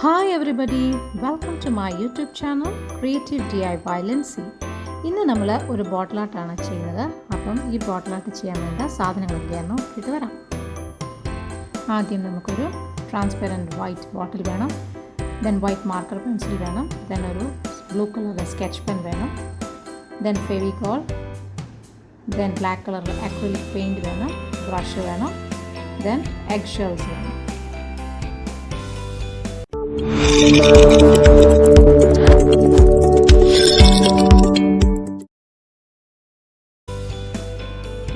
Hi everybody, welcome to my YouTube channel creativeylincy. ഇന്ന് നമ്മൾ ഒരു ബോട്ടിൽ ആർട്ടാണ് ചെയ്യുന്നത്. അപ്പം ഈ ബോട്ടിൽ ആർട്ട് ചെയ്യാൻ വേണ്ട സാധനങ്ങളൊക്കെയാണ് നോക്കിയിട്ട് വരാം. ആദ്യം നമുക്കൊരു ട്രാൻസ്പെറൻറ്റ് വൈറ്റ് ബോട്ടിൽ വേണം, ദെൻ വൈറ്റ് മാർക്കർ പെൻസിൽ വേണം, ദെൻ ഒരു ബ്ലൂ കളർ സ്കെച്ച് പെൻ വേണം, ദെൻ ഫെവിക്കോൾ, ദെൻ ബ്ലാക്ക് കളറിൽ അക്രിലിക് പെയിൻറ്റ് വേണം, ബ്രഷ് വേണം, ദെൻ എഗ്ഷെൽസ് വേണം.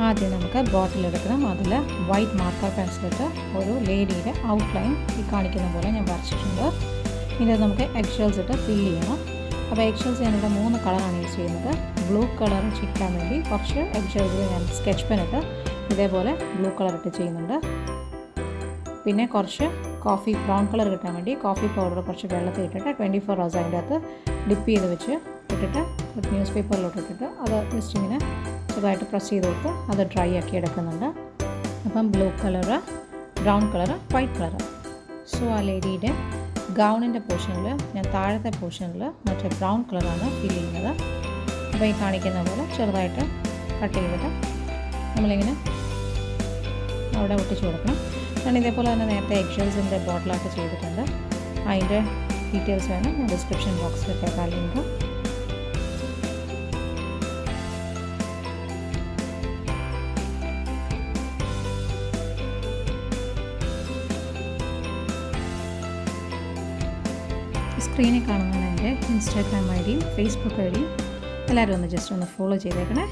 ആദ്യം നമുക്ക് ബോട്ടിൽ എടുക്കണം. അതിൽ വൈറ്റ് മാർക്കർ പെൻസിലിട്ട് ഒരു ലേഡിയുടെ ഔട്ട്ലൈൻ ഈ കാണിക്കുന്ന പോലെ ഞാൻ വരച്ചിട്ടുണ്ട്. ഇനി നമുക്ക് എഗ്ഷെൽസ് ഇട്ട് ഫില്ല് ചെയ്യണം. അപ്പോൾ എഗ്ഷെൽസ് ഞാനിവിടെ 3 കളറാണ് യൂസ് ചെയ്യുന്നത്. ബ്ലൂ കളർ ചിക്കാൻ വേണ്ടി കുറച്ച് എഗ്ഷെൽസ് ഞാൻ സ്കെച്ച് പെൻ ഇട്ട് ഇതേപോലെ ബ്ലൂ കളർ ഇട്ട് ചെയ്യുന്നുണ്ട്. പിന്നെ കുറച്ച് കോഫി ബ്രൗൺ കളർ കിട്ടാൻ വേണ്ടി കോഫി പൗഡർ കുറച്ച് വെള്ളത്തിൽ ഇട്ടിട്ട് 24 hours അതിൻ്റെ അകത്ത് ഡിപ്പ് ചെയ്ത് വെച്ച് ഇട്ടിട്ട് ന്യൂസ് പേപ്പറിലോട്ട് ഇട്ടിട്ട് അത് ജസ്റ്റ് ഇങ്ങനെ ചെറുതായിട്ട് പ്രസ് ചെയ്ത് കൊടുത്ത് അത് ഡ്രൈ ആക്കി എടുക്കുന്നുണ്ട്. അപ്പം blue colour, brown colour, white colour. So ആ ലേഡിയുടെ ഗൗണിൻ്റെ പോർഷനിൽ ഞാൻ താഴത്തെ പോർഷനിൽ മറ്റേ ബ്രൗൺ കളറാണ് ഫിൽ ചെയ്യുന്നത്. അപ്പോൾ ഈ കാണിക്കുന്ന പോലെ ചെറുതായിട്ട് കട്ട് ചെയ്തിട്ട് നമ്മളിങ്ങനെ അവിടെ ഒട്ടിച്ച് കൊടുക്കണം. ഞാൻ ഇതേപോലെ തന്നെ നേരത്തെ എഗ്ഷെൽസിൻ്റെ ബോട്ടിൽ ആർട്ട് ചെയ്തിട്ടുണ്ട്. അതിൻ്റെ ഡീറ്റെയിൽസ് വേണം ഞാൻ ഡിസ്ക്രിപ്ഷൻ ബോക്സിൽ ഇട്ടേക്കാം ലിങ്ക്. സ്ക്രീനിൽ കാണുന്നതാണ് എൻ്റെ ഇൻസ്റ്റാഗ്രാം ഐ ഡിയും ഫേസ്ബുക്ക് ഐ ഡിയും. എല്ലാവരും ഒന്ന് ജസ്റ്റ് ഒന്ന് ഫോളോ ചെയ്തേക്കണേ.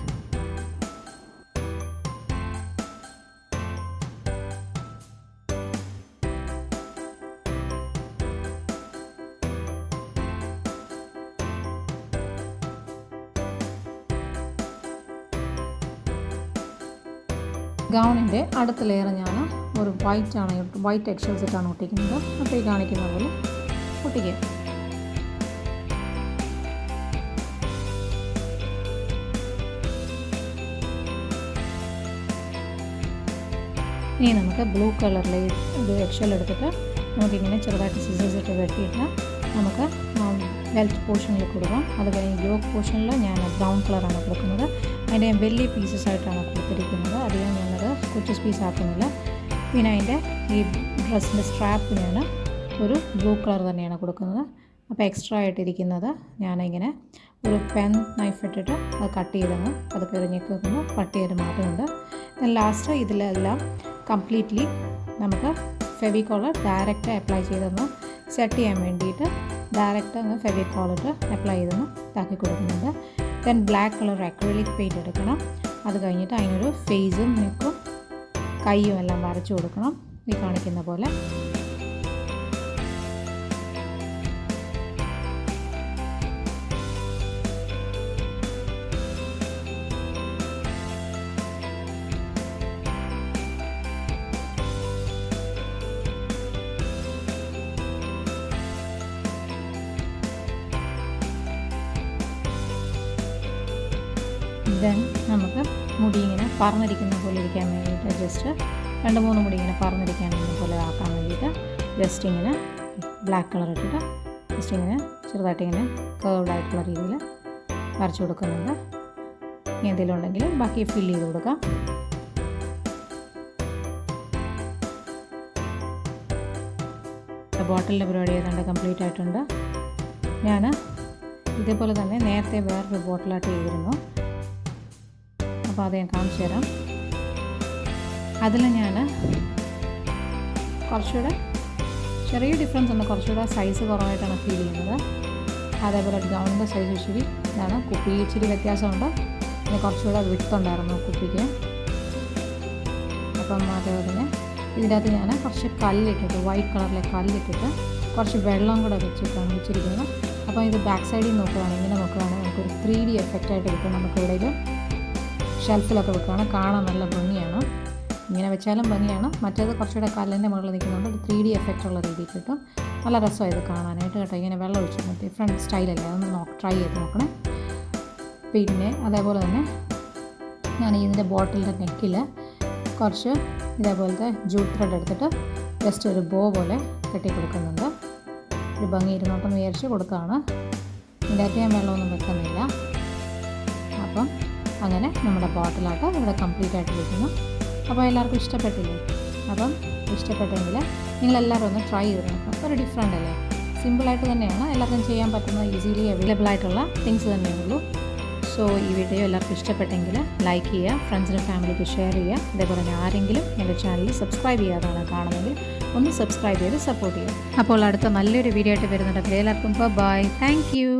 ഗൗണിൻ്റെ അടുത്ത ലെയർ ഞാൻ ഒരു വൈറ്റ് എഗ്ഷെൽസ് ഇട്ടാണ് ഒട്ടിക്കുന്നത്. അപ്പോൾ ഈ കാണിക്കുന്ന പോലെ ഒട്ടിക്കുക. ഇനി നമുക്ക് ബ്ലൂ കളറിൽ ഒരു എഗ്ഷെൽ എടുത്തിട്ട് നമുക്കിങ്ങനെ ചെറുതായിട്ട് സിസേഴ്സ് ഇട്ട് വെട്ടിയിട്ട് നമുക്ക് ബെൽറ്റ് പോർഷനിൽ കൊടുക്കാം. അത് കഴിഞ്ഞ് യോക്ക് പോർഷനിൽ ഞാൻ ബ്രൗൺ കളറാണ് കൊടുക്കുന്നത്. അതിൻ്റെ വലിയ പീസസ് ആയിട്ടാണ് കൊടുത്തിരിക്കുന്നത്. അധികം ഞാനത് കൊച്ചു പീസ് ആക്കുന്നില്ല. പിന്നെ അതിൻ്റെ ഈ ഡ്രസ്സിൻ്റെ സ്ട്രാപ്പ് ഞാൻ ഒരു ബ്ലൂ കളർ തന്നെയാണ് കൊടുക്കുന്നത്. അപ്പോൾ എക്സ്ട്രാ ആയിട്ടിരിക്കുന്നത് ഞാനിങ്ങനെ ഒരു പെൻ നൈഫ് ഇട്ടിട്ട് അത് കട്ട് ചെയ്തങ്ങ് അത് കിഴിഞ്ഞേക്ക് വെക്കുമ്പോൾ കട്ട് ചെയ്ത് മാറ്റുന്നുണ്ട്. ലാസ്റ്റ് ഇതിലെല്ലാം കംപ്ലീറ്റ്ലി നമുക്ക് ഫെവിക്കോള് ഡയറക്റ്റ് അപ്ലൈ ചെയ്തൊന്ന് സെറ്റ് ചെയ്യാൻ വേണ്ടിയിട്ട് ഡയറക്റ്റ് അങ്ങ് ഫെവിക്കോളിട്ട് അപ്ലൈ ചെയ്തൊന്ന് ഇതാക്കി കൊടുക്കുന്നുണ്ട്. Then black colour acrylic paint എടുക്കണം. അത് കഴിഞ്ഞിട്ട് അതിനൊരു ഫേസും നെക്കും കൈയും എല്ലാം വരച്ചു കൊടുക്കണം ഈ കാണിക്കുന്ന പോലെ. ദെൻ നമുക്ക് മുടി ഇങ്ങനെ പറന്നിരിക്കുന്ന പോലെ ഇരിക്കാൻ വേണ്ടിയിട്ട് ജസ്റ്റ് 2-3 മുടി ഇങ്ങനെ പറന്നിരിക്കാൻ പോലെ ആക്കാൻ വേണ്ടിയിട്ട് ജസ്റ്റ് ഇങ്ങനെ ബ്ലാക്ക് കളർ ഇട്ടിട്ട് ജസ്റ്റ് ഇങ്ങനെ ചെറുതായിട്ട് ഇങ്ങനെ കേർവ്ഡ് ആയിട്ടുള്ള രീതിയിൽ വരച്ചു കൊടുക്കുന്നുണ്ട്. ഇനി എന്തെങ്കിലും ഉണ്ടെങ്കിൽ ബാക്കി ഫില്ല് ചെയ്ത് കൊടുക്കാം. ബോട്ടിലിൻ്റെ പരിപാടി ഏതാണ്ട് കംപ്ലീറ്റ് ആയിട്ടുണ്ട്. ഞാൻ ഇതേപോലെ തന്നെ നേരത്തെ വേറൊരു ബോട്ടിലായിട്ട് ചെയ്തിരുന്നു. അപ്പോൾ അത് ഞാൻ കാണിച്ചു തരാം. അതിൽ ഞാൻ കുറച്ചുകൂടെ ചെറിയ ഡിഫറൻസ് ഉണ്ട്. കുറച്ചുകൂടെ സൈസ് കുറവായിട്ടാണ് ഫീൽ ചെയ്യുന്നത്. അതേപോലെ ഗൗണിൻ്റെ സൈസ് ഇച്ചിരി ഇതാണ്. കുപ്പി ഇച്ചിരി വ്യത്യാസമുണ്ട്. പിന്നെ കുറച്ചുകൂടെ വിട്ടുണ്ടായിരുന്നു കുപ്പിക്ക്. അപ്പം അതേപോലെ തന്നെ ഇതിൻ്റെ അകത്ത് ഞാൻ കുറച്ച് കല്ലിട്ടിട്ട് വൈറ്റ് കളറിലെ കല്ലിട്ടിട്ട് കുറച്ച് വെള്ളം കൂടെ വെച്ചിട്ടാണ് വെച്ചിരിക്കുന്നത്. അപ്പോൾ ഇത് ബാക്ക് സൈഡിൽ നോക്കുകയാണെങ്കിൽ ഇങ്ങനെ നോക്കുകയാണെങ്കിൽ നമുക്കൊരു 3D എഫക്റ്റായിട്ട് കിട്ടും. നമുക്കിവിടെയും ഷെൽഫിലൊക്കെ വെക്കുകയാണെങ്കിൽ കാണാൻ നല്ല ഭംഗിയാണ്. ഇങ്ങനെ വെച്ചാലും ഭംഗിയാണ്. മറ്റേത് കുറച്ചുകൂടെ കല്ലിൻ്റെ മുകളിൽ നിൽക്കുന്നുണ്ട്. ഒരു 3D എഫക്റ്റ് ഉള്ള രീതിയിൽ കിട്ടും. നല്ല രസമാണ് ഇത് കാണാനായിട്ട് കേട്ടോ. ഇങ്ങനെ വെള്ളം ഒഴിച്ച് ഡിഫറെൻറ്റ് സ്റ്റൈലല്ലേ, അതൊന്ന് ട്രൈ ചെയ്ത് നോക്കണേ. പിന്നെ അതേപോലെ തന്നെ ഞാൻ ഇതിൻ്റെ ബോട്ടിലിൻ്റെ നെക്കിൽ കുറച്ച് ഇതേപോലത്തെ ജൂട്ട് ത്രെഡ് എടുത്തിട്ട് ജസ്റ്റ് ഒരു ബോ പോലെ കെട്ടി കൊടുക്കുന്നുണ്ട്. ഒരു ഭംഗി ഇരുന്നോട്ടെന്ന് വിചാരിച്ച് കൊടുത്തതാണ്. ഇതിൻ്റെ അകത്ത് ഞാൻ വെള്ളമൊന്നും വെക്കുന്നില്ല. അപ്പം അങ്ങനെ നമ്മുടെ ബോട്ടിൽ ആർട്ട് ഇവിടെ കംപ്ലീറ്റ് ആയിട്ട് ഇരിക്കുന്നു. അപ്പോൾ എല്ലാവർക്കും ഇഷ്ടപ്പെട്ടില്ലേ? അപ്പം ഇഷ്ടപ്പെട്ടെങ്കിൽ നിങ്ങളെല്ലാവരും ഒന്ന് ട്രൈ ചെയ്ത് നോക്കാം. ഒരു ഡിഫറെൻ്റ് അല്ലേ? സിമ്പിളായിട്ട് തന്നെയാണ്, എല്ലാവർക്കും ചെയ്യാൻ പറ്റുന്ന ഈസിലി അവൈലബിൾ ആയിട്ടുള്ള തിങ്സ് തന്നെയുള്ളൂ. സോ ഈ വീഡിയോ എല്ലാവർക്കും ഇഷ്ടപ്പെട്ടെങ്കിൽ ലൈക്ക് ചെയ്യുക, ഫ്രണ്ട്സിനും ഫാമിലിക്ക് ഷെയർ ചെയ്യുക. അതേപോലെ തന്നെ ആരെങ്കിലും എൻ്റെ ചാനൽ സബ്സ്ക്രൈബ് ചെയ്യാതാണ് കാണുമെങ്കിൽ ഒന്ന് സബ്സ്ക്രൈബ് ചെയ്ത് സപ്പോർട്ട് ചെയ്യുക. അപ്പോൾ അടുത്ത നല്ലൊരു വീഡിയോ ആയിട്ട് വരുന്നുണ്ടെങ്കിൽ എല്ലാവർക്കും ബൈ. Thank you.